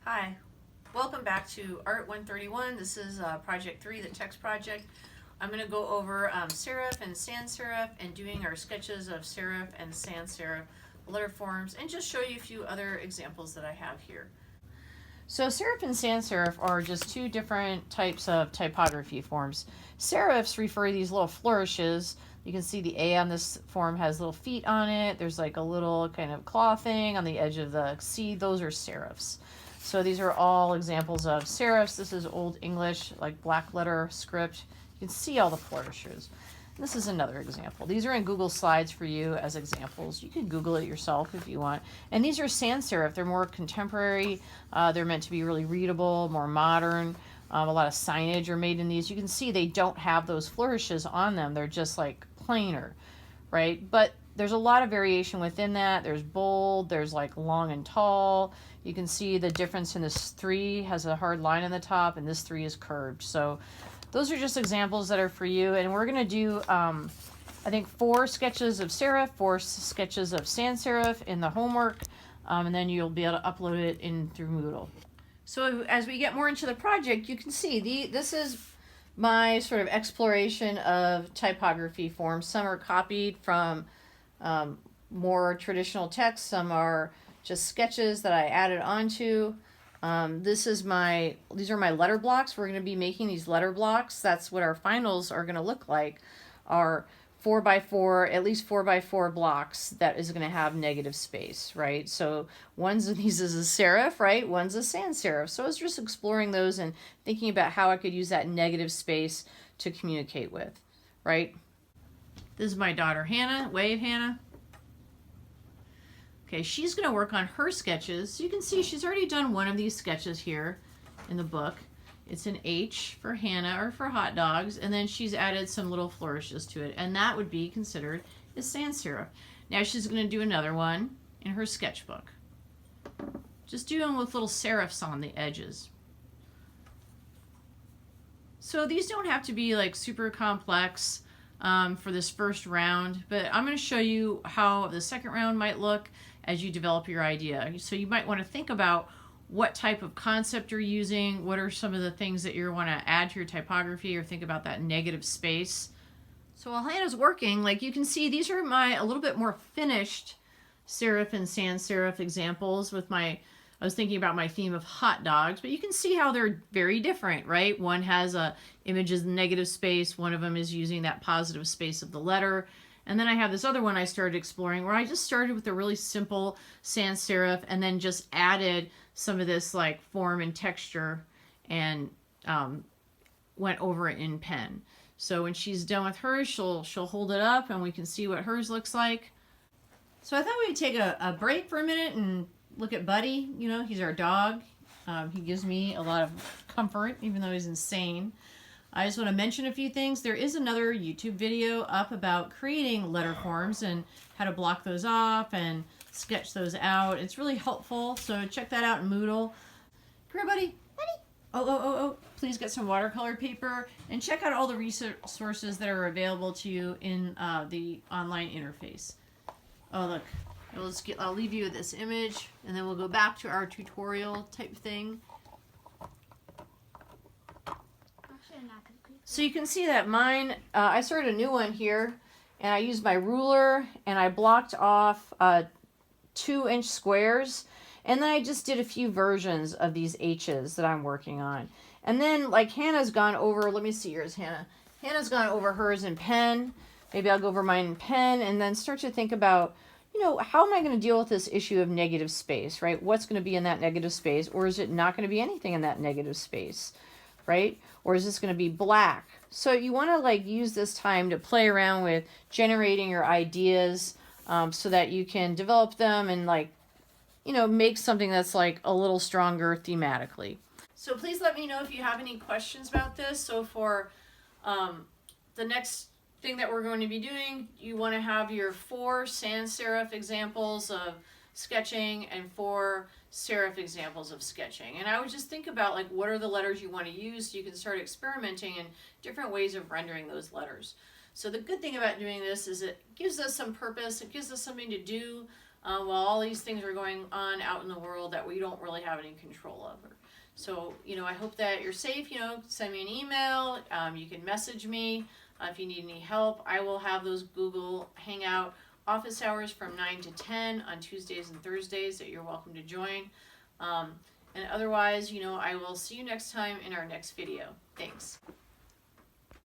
Hi, welcome back to Art 131. This is Project 3, the text project. I'm going to go over serif and sans-serif and doing our sketches of serif and sans-serif letter forms and just show you a few other examples that I have here. So serif and sans-serif are just two different types of typography forms. Serifs refer to these little flourishes. You can see the A on this form has little feet on it. There's like a little kind of claw thing on the edge of the C. Those are serifs. So these are all examples of serifs. This is Old English, like black letter script. You can see all the flourishes. This is another example. These are in Google Slides for you as examples. You can Google it yourself if you want. And these are sans serif. They're more contemporary. They're meant to be really readable, more modern. A lot of signage are made in these. You can see they don't have those flourishes on them. They're just like plainer, right? But there's a lot of variation within that. There's bold, there's like long and tall. You can see the difference in this 3 has a hard line on the top and this 3 is curved. So those are just examples that are for you. And we're going to do, I think, 4 sketches of serif, 4 sketches of sans serif in the homework. And then you'll be able to upload it in through Moodle. So as we get more into the project, you can see this is my sort of exploration of typography forms. Some are copied from more traditional text. Some are just sketches that I added onto. These are my letter blocks. We're going to be making these letter blocks. That's what our finals are going to look like. Are 4x4, at least 4x4 blocks that is going to have negative space, right? So one's of these is a serif, right? One's a sans serif. So I was just exploring those and thinking about how I could use that negative space to communicate with, right? This is my daughter Hannah. Wave, Hannah. Okay, she's going to work on her sketches. So you can see she's already done one of these sketches here in the book. It's an H for Hannah or for hot dogs, and then she's added some little flourishes to it, and that would be considered a sans serif. Now she's going to do another one in her sketchbook. Just doing with little serifs on the edges. So these don't have to be like super complex for this first round, but I'm going to show you how the second round might look as you develop your idea. So you might want to think about what type of concept you're using, what are some of the things that you want to add to your typography, or think about that negative space. So while Hannah's working, like you can see, these are my a little bit more finished serif and sans serif examples with I was thinking about my theme of hot dogs, but you can see how they're very different, right? One has images negative space, one of them is using that positive space of the letter. And then I have this other one I started exploring where I just started with a really simple sans serif and then just added some of this like form and texture and went over it in pen. So when she's done with hers, she'll hold it up and we can see what hers looks like. So I thought we'd take a break for a minute and look at Buddy. You know, he's our dog. He gives me a lot of comfort even though he's insane. I just want to mention a few things. There is another YouTube video up about creating letter forms and how to block those off and sketch those out. It's really helpful, so check that out in Moodle. Come here, Buddy. Buddy. Oh. Please get some watercolor paper and check out all the resources that are available to you in the online interface. Oh, look. I'll leave you with this image, and then we'll go back to our tutorial type thing. So you can see that mine, I started a new one here, and I used my ruler, and I blocked off 2-inch squares, and then I just did a few versions of these H's that I'm working on. And then, like, Hannah's gone over, let me see yours, Hannah. Hannah's gone over hers in pen. Maybe I'll go over mine in pen, and then start to think about, you know, how am I going to deal with this issue of negative space, right? What's going to be in that negative space, or is it not going to be anything in that negative space, right? Or is this going to be black? So you want to like use this time to play around with generating your ideas so that you can develop them and like, you know, make something that's like a little stronger thematically. So please let me know if you have any questions about this. So for the next thing that we're going to be doing, you want to have your 4 sans serif examples of sketching and 4 serif examples of sketching. And I would just think about like what are the letters you want to use so you can start experimenting in different ways of rendering those letters. So the good thing about doing this is it gives us some purpose, it gives us something to do while all these things are going on out in the world that we don't really have any control over. So, I hope that you're safe. Send me an email. You can message me if you need any help. I will have those Google Hangout office hours from 9 to 10 on Tuesdays and Thursdays that you're welcome to join. And otherwise, I will see you next time in our next video. Thanks.